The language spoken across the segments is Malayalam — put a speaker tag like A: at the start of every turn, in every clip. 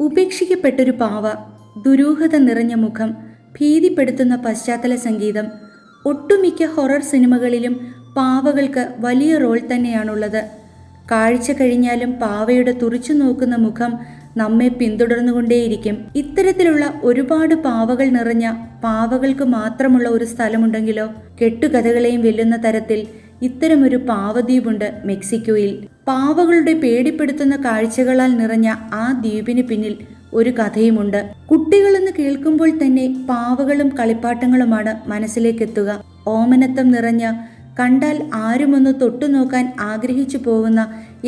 A: ഉപേക്ഷിക്കപ്പെട്ടൊരു പാവ, ദുരൂഹത നിറഞ്ഞ മുഖം, ഭീതിപ്പെടുത്തുന്ന പശ്ചാത്തല സംഗീതം. ഒട്ടുമിക്ക ഹൊറർ സിനിമകളിലും പാവകൾക്ക് വലിയ റോൾ തന്നെയാണുള്ളത്. കാഴ്ച കഴിഞ്ഞാലും പാവയുടെ തുറിച്ചു നോക്കുന്ന മുഖം നമ്മെ പിന്തുടർന്നുകൊണ്ടേയിരിക്കും. ഇത്തരത്തിലുള്ള ഒരുപാട് പാവകൾ നിറഞ്ഞ, പാവകൾക്ക് മാത്രമുള്ള ഒരു സ്ഥലമുണ്ടെങ്കിലോ? കെട്ടുകഥകളെയും വെല്ലുന്ന തരത്തിൽ ഇത്തരമൊരു പാവദ്വീപുണ്ട് മെക്സിക്കോയിൽ. പാവകളുടെ പേടിപ്പെടുത്തുന്ന കാഴ്ചകളാൽ നിറഞ്ഞ ആ ദ്വീപിന് പിന്നിൽ ഒരു കഥയുമുണ്ട്. കുട്ടികളെന്ന് കേൾക്കുമ്പോൾ തന്നെ പാവകളും കളിപ്പാട്ടങ്ങളുമാണ് മനസ്സിലേക്കെത്തുക. ഓമനത്വം നിറഞ്ഞ, കണ്ടാൽ ആരുമൊന്ന് തൊട്ടുനോക്കാൻ ആഗ്രഹിച്ചു പോകുന്ന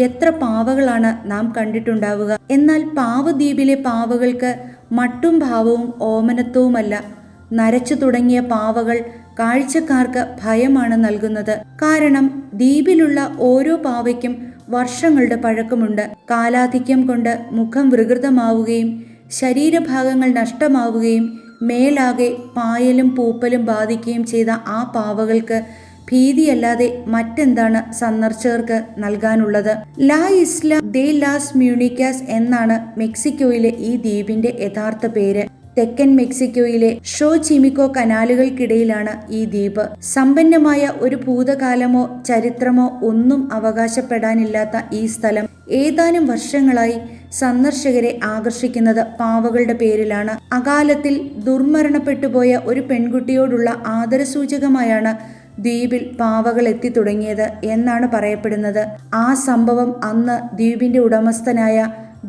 A: എത്ര പാവകളാണ് നാം കണ്ടിട്ടുണ്ടാവുക. എന്നാൽ പാവദ്വീപിലെ പാവകൾക്ക് മട്ടും ഭാവവും ഓമനത്വവുമല്ല. നരച്ചു തുടങ്ങിയ പാവകൾ കാഴ്ചക്കാർക്ക് ഭയമാണ് നൽകുന്നത്. കാരണം ദ്വീപിലുള്ള ഓരോ പാവയ്ക്കും വർഷങ്ങളുടെ പഴക്കമുണ്ട്. കാലാധിക്യം കൊണ്ട് മുഖം വികൃതമാവുകയും ശരീരഭാഗങ്ങൾ നഷ്ടമാവുകയും മേലാകെ പായലും പൂപ്പലും ബാധിക്കുകയും ചെയ്ത ആ പാവകൾക്ക് ഭീതിയല്ലാതെ മറ്റെന്താണ് സന്ദർശകർക്ക് നൽകാനുള്ളത്? ലാ ഇസ്ല ദേ ലാസ് മ്യൂണിക്കാസ് എന്നാണ് മെക്സിക്കോയിലെ ഈ ദ്വീപിന്റെ യഥാർത്ഥ പേര്. തെക്കൻ മെക്സിക്കോയിലെ ഷോചിമിക്കോ കനാലുകൾക്കിടയിലാണ് ഈ ദ്വീപ്. സമ്പന്നമായ ഒരു ഭൂതകാലമോ ചരിത്രമോ ഒന്നും അവകാശപ്പെടാനില്ലാത്ത ഈ സ്ഥലം ഏതാനും വർഷങ്ങളായി സന്ദർശകരെ ആകർഷിക്കുന്നത് പാവകളുടെ പേരിലാണ്. അകാലത്തിൽ ദുർമരണപ്പെട്ടുപോയ ഒരു പെൺകുട്ടിയോടുള്ള ആദരസൂചകമായാണ് ദ്വീപിൽ പാവകൾ എത്തി തുടങ്ങിയത് എന്നാണ് പറയപ്പെടുന്നത്. ആ സംഭവം അന്ന് ദ്വീപിന്റെ ഉടമസ്ഥനായ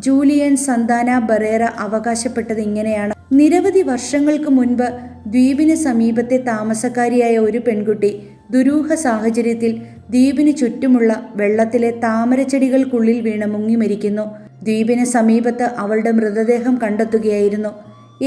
A: ജൂലിയൻ സന്താന ബറേറ അവകാശപ്പെട്ടത് ഇങ്ങനെയാണ്. നിരവധി വർഷങ്ങൾക്ക് മുൻപ് ദ്വീപിന് സമീപത്തെ താമസക്കാരിയായ ഒരു പെൺകുട്ടി ദുരൂഹ സാഹചര്യത്തിൽ ദ്വീപിന് ചുറ്റുമുള്ള വെള്ളത്തിലെ താമരച്ചെടികൾക്കുള്ളിൽ വീണ് മുങ്ങി മരിക്കുന്നു. ദ്വീപിന് സമീപത്ത് അവളുടെ മൃതദേഹം കണ്ടെത്തുകയായിരുന്നു.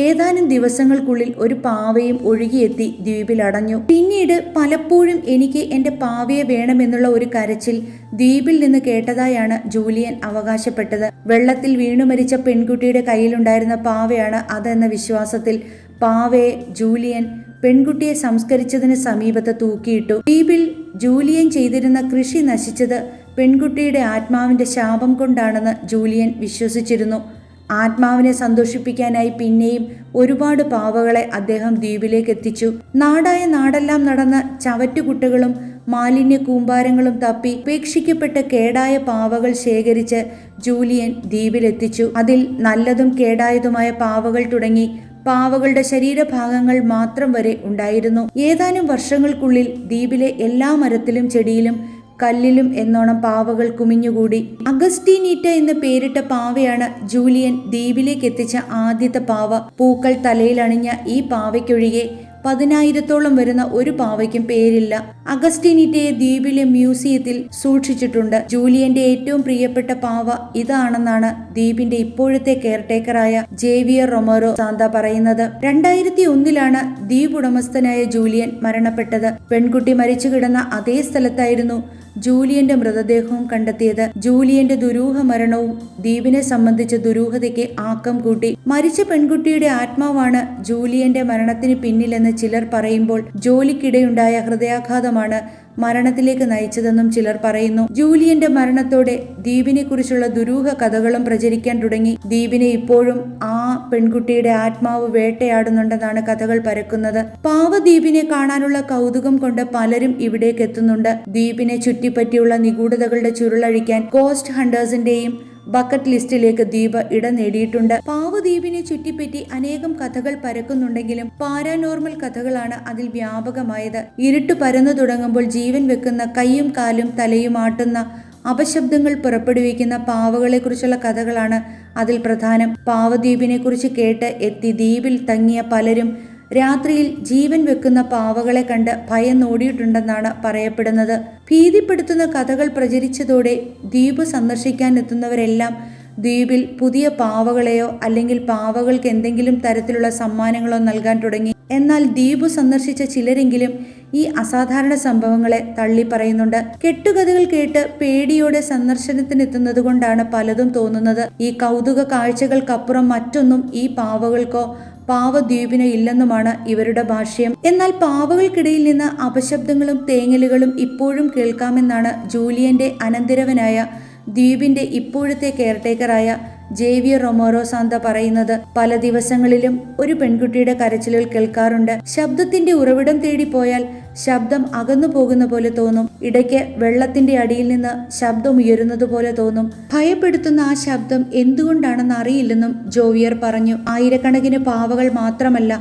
A: ഏതാനും ദിവസങ്ങൾക്കുള്ളിൽ ഒരു പാവയും ഒഴുകിയെത്തി ദ്വീപിൽ അടഞ്ഞു. പിന്നീട് പലപ്പോഴും എനിക്ക് എൻ്റെ പാവയെ വേണമെന്നുള്ള ഒരു കരച്ചിൽ ദ്വീപിൽ നിന്ന് കേട്ടതായാണ് ജൂലിയൻ അവകാശപ്പെട്ടത്. വെള്ളത്തിൽ വീണു മരിച്ച പെൺകുട്ടിയുടെ കയ്യിലുണ്ടായിരുന്ന പാവയാണ് അതെന്ന വിശ്വാസത്തിൽ പാവയെ ജൂലിയൻ പെൺകുട്ടിയെ സംസ്കരിച്ചതിന് സമീപത്ത് തൂക്കിയിട്ടു. ദ്വീപിൽ ജൂലിയൻ ചെയ്തിരുന്ന കൃഷി നശിച്ചത് പെൺകുട്ടിയുടെ ആത്മാവിന്റെ ശാപം കൊണ്ടാണെന്ന് ജൂലിയൻ വിശ്വസിച്ചിരുന്നു. ആത്മാവിനെ സന്തോഷിപ്പിക്കാനായി പിന്നെയും ഒരുപാട് പാവകളെ അദ്ദേഹം ദ്വീപിലേക്ക് എത്തിച്ചു. നാടായ നാടെല്ലാം നടന്ന ചവറ്റുകുട്ടകളും മാലിന്യ കൂമ്പാരങ്ങളും തപ്പി ഉപേക്ഷിക്കപ്പെട്ട കേടായ പാവകൾ ശേഖരിച്ച് ജൂലിയൻ ദ്വീപിലെത്തിച്ചു. അതിൽ നല്ലതും കേടായതുമായ പാവകൾ തുടങ്ങി പാവകളുടെ ശരീരഭാഗങ്ങൾ മാത്രം വരെ ഉണ്ടായിരുന്നു. ഏതാനും വർഷങ്ങൾക്കുള്ളിൽ ദ്വീപിലെ എല്ലാ മരത്തിലും ചെടിയിലും കല്ലിലും എന്നോണം പാവകൾ കുമിഞ്ഞുകൂടി. അഗസ്റ്റീനീറ്റ എന്ന് പേരിട്ട പാവയാണ് ജൂലിയൻ ദ്വീപിലേക്ക് എത്തിച്ച ആദ്യത്തെ പാവ. പൂക്കൾ തലയിൽ അണിഞ്ഞ ഈ പാവയ്ക്കൊഴികെ 10,000-ഓളം വരുന്ന ഒരു പാവയ്ക്കും പേരില്ല. അഗസ്റ്റീനീറ്റയെ ദ്വീപിലെ മ്യൂസിയത്തിൽ സൂക്ഷിച്ചിട്ടുണ്ട്. ജൂലിയന്റെ ഏറ്റവും പ്രിയപ്പെട്ട പാവ ഇതാണെന്നാണ് ദ്വീപിന്റെ ഇപ്പോഴത്തെ കെയർടേക്കറായ ജേവിയർ റൊമേറോ സാന്ത പറയുന്നത്. 2001-ലാണ് ദ്വീപ് ഉടമസ്ഥനായ ജൂലിയൻ മരണപ്പെട്ടത്. പെൺകുട്ടി മരിച്ചു കിടന്ന അതേ സ്ഥലത്തായിരുന്നു ജൂലിയന്റെ മൃതദേഹവും കണ്ടെത്തിയത്. ജൂലിയന്റെ ദുരൂഹ മരണവും ദ്വീപിനെ സംബന്ധിച്ച ദുരൂഹതയ്ക്ക് ആക്കം കൂട്ടി. മരിച്ച പെൺകുട്ടിയുടെ ആത്മാവാണ് ജൂലിയന്റെ മരണത്തിന് പിന്നിലെന്ന് ചിലർ പറയുമ്പോൾ ജോലിക്കിടെയുണ്ടായ ഹൃദയാഘാതമാണ് മരണത്തിലേക്ക് നയിച്ചതെന്നും ചിലർ പറയുന്നു. ജൂലിയന്റെ മരണത്തോടെ ദ്വീപിനെ കുറിച്ചുള്ള ദുരൂഹ കഥകളും പ്രചരിക്കാൻ തുടങ്ങി. ദ്വീപിനെ ഇപ്പോഴും ആ പെൺകുട്ടിയുടെ ആത്മാവ് വേട്ടയാടുന്നുണ്ടെന്നാണ് കഥകൾ പരക്കുന്നത്. പാവദ്വീപിനെ കാണാനുള്ള കൗതുകം കൊണ്ട് പലരും ഇവിടേക്ക് എത്തുന്നുണ്ട്. ദ്വീപിനെ ചുറ്റിപ്പറ്റിയുള്ള നിഗൂഢതകളുടെ ചുരുളഴിക്കാൻ ഗോസ്റ്റ് ഹണ്ടേഴ്സിന്റെയും ബക്കറ്റ് ലിസ്റ്റിലേക്ക് ദ്വീപ് ഇടം നേടിയിട്ടുണ്ട്. പാവദ്വീപിനെ ചുറ്റിപ്പറ്റി അനേകം കഥകൾ പരക്കുന്നുണ്ടെങ്കിലും പാരാനോർമൽ കഥകളാണ് അതിൽ വ്യാപകമായത്. ഇരുട്ട് പരന്നു തുടങ്ങുമ്പോൾ ജീവൻ വെക്കുന്ന കൈയും കാലും തലയും ആട്ടുന്ന അപശബ്ദങ്ങൾ പുറപ്പെടുവിക്കുന്ന പാവകളെക്കുറിച്ചുള്ള കഥകളാണ് അതിൽ പ്രധാനം. പാവദ്വീപിനെ കുറിച്ച് കേട്ട് എത്തി ദ്വീപിൽ തങ്ങിയ പലരും രാത്രിയിൽ ജീവൻ വെക്കുന്ന പാവകളെ കണ്ട് ഭയം നോടിയിട്ടുണ്ടെന്നാണ് പറയപ്പെടുന്നത്. ഭീതിപ്പെടുത്തുന്ന കഥകൾ പ്രചരിച്ചതോടെ ദ്വീപ് സന്ദർശിക്കാൻ എത്തുന്നവരെല്ലാം ദ്വീപിൽ പുതിയ പാവകളെയോ അല്ലെങ്കിൽ പാവകൾക്ക് എന്തെങ്കിലും തരത്തിലുള്ള സമ്മാനങ്ങളോ നൽകാൻ തുടങ്ങി. എന്നാൽ ദ്വീപ് സന്ദർശിച്ച ചിലരെങ്കിലും ഈ അസാധാരണ സംഭവങ്ങളെ തള്ളി പറയുന്നുണ്ട്. കെട്ടുകഥകൾ കേട്ട് പേടിയോടെ സന്ദർശനത്തിനെത്തുന്നത് കൊണ്ടാണ് പലതും തോന്നുന്നത്. ഈ കൗതുക കാഴ്ചകൾക്കപ്പുറം മറ്റൊന്നും ഈ പാവകൾക്കോ പാവദ്വീപിന് ഇല്ലെന്നുമാണ് ഇവരുടെ ഭാഷ്യം. എന്നാൽ പാവകൾക്കിടയിൽ നിന്ന് അപശബ്ദങ്ങളും തേങ്ങലുകളും ഇപ്പോഴും കേൾക്കാമെന്നാണ് ജൂലിയന്റെ അനന്തരവനായ ദ്വീപിന്റെ ഇപ്പോഴത്തെ കെയർടേക്കറായ ജേവിയർ റൊമോറോ സാന്ത പറയുന്നത്, പല ദിവസങ്ങളിലും ഒരു പെൺകുട്ടിയുടെ കരച്ചിലുകൾ കേൾക്കാറുണ്ട്. ശബ്ദത്തിന്റെ ഉറവിടം തേടി പോയാൽ ശബ്ദം അകന്നു പോകുന്ന പോലെ തോന്നും. ഇടയ്ക്ക് വെള്ളത്തിന്റെ അടിയിൽ നിന്ന് ശബ്ദം ഉയരുന്നത് പോലെ തോന്നും. ഭയപ്പെടുത്തുന്ന ആ ശബ്ദം എന്തുകൊണ്ടാണെന്ന് അറിയില്ലെന്നും ജോവിയർ പറഞ്ഞു. ആയിരക്കണക്കിന് പാവകൾ മാത്രമല്ല,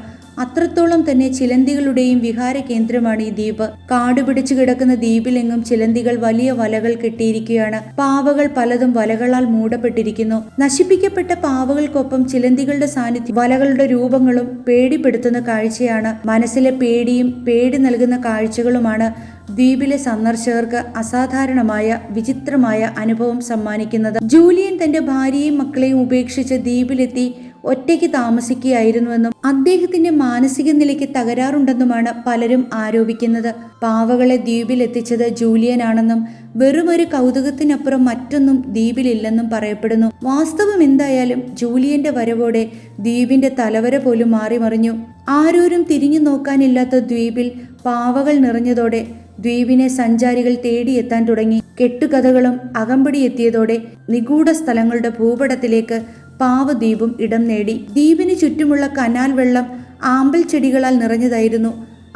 A: അത്രത്തോളം തന്നെ ചിലന്തികളുടെയും വിഹാര കേന്ദ്രമാണ് ഈ ദ്വീപ്. കാടുപിടിച്ചു കിടക്കുന്ന ദ്വീപിലെങ്ങും ചിലന്തികൾ വലിയ വലകൾ കെട്ടിയിരിക്കുകയാണ്. പാവകൾ പലതും വലകളാൽ മൂടപ്പെട്ടിരിക്കുന്നു. നശിപ്പിക്കപ്പെട്ട പാവകൾക്കൊപ്പം ചിലന്തികളുടെ സാന്നിധ്യം, വലകളുടെ രൂപങ്ങളും പേടിപ്പെടുത്തുന്ന കാഴ്ചയാണ്. മനസ്സിലെ പേടിയും പേടി നൽകുന്ന കാഴ്ചകളുമാണ് ദ്വീപിലെ സന്ദർശകർക്ക് അസാധാരണമായ വിചിത്രമായ അനുഭവം സമ്മാനിക്കുന്നത്. ജൂലിയൻ തന്റെ ഭാര്യയും മക്കളെയും ഉപേക്ഷിച്ച് ദ്വീപിലെത്തി ഒറ്റയ്ക്ക് താമസിക്കുകയായിരുന്നുവെന്നും അദ്ദേഹത്തിന്റെ മാനസിക നിലയ്ക്ക് തകരാറുണ്ടെന്നുമാണ് പലരും ആരോപിക്കുന്നത്. പാവകളെ ദ്വീപിലെത്തിച്ചത് ജൂലിയനാണെന്നും വെറുമൊരു കൗതുകത്തിനപ്പുറം മറ്റൊന്നും ദ്വീപിലില്ലെന്നും പറയപ്പെടുന്നു. വാസ്തവം എന്തായാലും ജൂലിയന്റെ വരവോടെ ദ്വീപിന്റെ തലവര പോലും മാറിമറിഞ്ഞു. ആരോരും തിരിഞ്ഞു നോക്കാനില്ലാത്ത ദ്വീപിൽ പാവകൾ നിറഞ്ഞതോടെ ദ്വീപിനെ സഞ്ചാരികൾ തേടിയെത്താൻ തുടങ്ങി. കെട്ടുകഥകളും അകമ്പടി എത്തിയതോടെ നിഗൂഢ സ്ഥലങ്ങളുടെ ഭൂപടത്തിലേക്ക് പാവദ്വീപും ഇടം നേടി. ദ്വീപിന് ചുറ്റുമുള്ള കനാൽ വെള്ളം ആമ്പൽ ചെടികളാൽ നിറഞ്ഞതായിരുന്നു.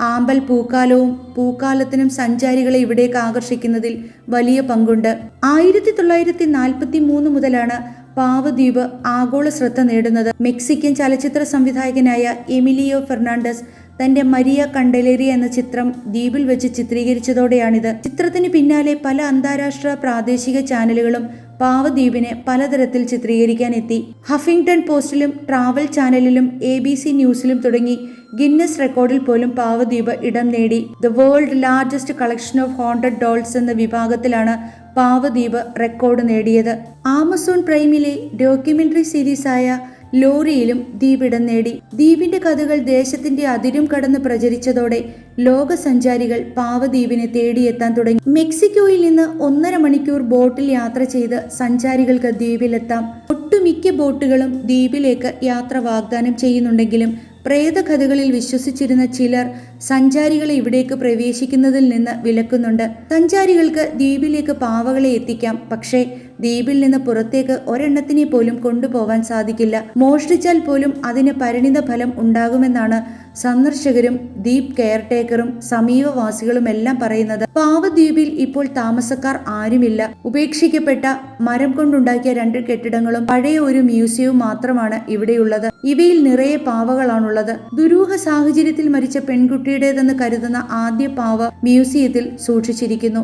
A: ആമ്പൽ പൂക്കാലവും പൂക്കാലത്തിനും സഞ്ചാരികളെ ഇവിടേക്ക് ആകർഷിക്കുന്നതിൽ വലിയ പങ്കുണ്ട്. 1943 മുതലാണ് പാവദ്വീപ് ആഗോള ശ്രദ്ധ നേടുന്നത്. മെക്സിക്കൻ ചലച്ചിത്ര സംവിധായകനായ എമിലിയോ ഫെർണാണ്ടസ് തന്റെ മരിയ കണ്ടലേറിയ എന്ന ചിത്രം ദ്വീപിൽ വെച്ച് ചിത്രീകരിച്ചതോടെയാണിത്. ചിത്രത്തിന് പിന്നാലെ പല അന്താരാഷ്ട്ര പ്രാദേശിക ചാനലുകളും പാവദ്വീപിനെ പലതരത്തിൽ ചിത്രീകരിക്കാൻ എത്തി. ഹഫിംഗ്ടൺ പോസ്റ്റിലും ട്രാവൽ ചാനലിലും ABC ന്യൂസിലും തുടങ്ങി ഗിന്നസ് റെക്കോർഡിൽ പോലും പാവദ്വീപ് ഇടം നേടി. The world largest collection of haunted dolls എന്ന വിഭാഗത്തിലാണ് പാവദ്വീപ് റെക്കോർഡ് നേടിയത്. ആമസോൺ പ്രൈമിലെ ഡോക്യുമെന്ററി സീരീസായ ലോറിയിലും ദ്വീപ് ഇടം നേടി. ദ്വീപിന്റെ കഥകൾ ദേശത്തിന്റെ അതിരും കടന്ന് പ്രചരിച്ചതോടെ ലോക സഞ്ചാരികൾ പാവദ്വീപിനെ തേടിയെത്താൻ തുടങ്ങി. മെക്സിക്കോയിൽ നിന്ന് 1.5 മണിക്കൂർ ബോട്ടിൽ യാത്ര ചെയ്ത് സഞ്ചാരികൾക്ക് ദ്വീപിലെത്താം. ഒട്ടുമിക്ക ബോട്ടുകളും ദ്വീപിലേക്ക് യാത്ര വാഗ്ദാനം ചെയ്യുന്നുണ്ടെങ്കിലും പ്രേതകഥകളിൽ വിശ്വസിച്ചിരുന്ന ചിലർ സഞ്ചാരികളെ ഇവിടേക്ക് പ്രവേശിക്കുന്നതിൽ നിന്ന് വിലക്കുന്നുണ്ട്. സഞ്ചാരികൾക്ക് ദ്വീപിലേക്ക് പാവകളെ എത്തിക്കാം, പക്ഷേ ദ്വീപിൽ നിന്ന് പുറത്തേക്ക് ഒരെണ്ണത്തിനെ പോലും കൊണ്ടുപോകാൻ സാധിക്കില്ല. മോഷ്ടിച്ചാൽ പോലും അതിന് പരിണിത ഫലം ഉണ്ടാകുമെന്നാണ് സന്ദർശകരും ദ്വീപ് കെയർടേക്കറും സമീപവാസികളുമെല്ലാം പറയുന്നത്. പാവദ്വീപിൽ ഇപ്പോൾ താമസക്കാർ ആരുമില്ല. ഉപേക്ഷിക്കപ്പെട്ട മരം കൊണ്ടുണ്ടാക്കിയ 2 കെട്ടിടങ്ങളും പഴയ ഒരു മ്യൂസിയവും മാത്രമാണ് ഇവിടെയുള്ളത്. ഇവയിൽ നിറയെ പാവകളാണുള്ളത്. ദുരൂഹ സാഹചര്യത്തിൽ മരിച്ച പെൺകുട്ടിയുടേതെന്ന് കരുതുന്ന ആദ്യ പാവ മ്യൂസിയത്തിൽ സൂക്ഷിച്ചിരിക്കുന്നു.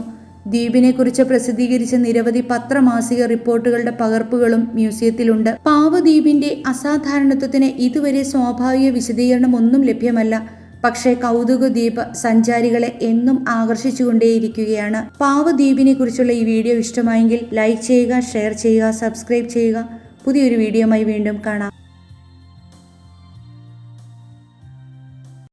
A: ദ്വീപിനെ കുറിച്ച് പ്രസിദ്ധീകരിച്ച നിരവധി പത്രമാസിക റിപ്പോർട്ടുകളുടെ പകർപ്പുകളും മ്യൂസിയത്തിലുണ്ട്. പാവദ്വീപിന്റെ അസാധാരണത്വത്തിന് ഇതുവരെ സ്വാഭാവിക വിശദീകരണം ഒന്നും ലഭ്യമല്ല. പക്ഷേ കൗതുക ദ്വീപ് സഞ്ചാരികളെ എന്നും ആകർഷിച്ചുകൊണ്ടേയിരിക്കുകയാണ്. പാവദ്വീപിനെ കുറിച്ചുള്ള ഈ വീഡിയോ ഇഷ്ടമായെങ്കിൽ ലൈക്ക് ചെയ്യുക, ഷെയർ ചെയ്യുക, സബ്സ്ക്രൈബ് ചെയ്യുക. പുതിയൊരു വീഡിയോയുമായി വീണ്ടും കാണാം.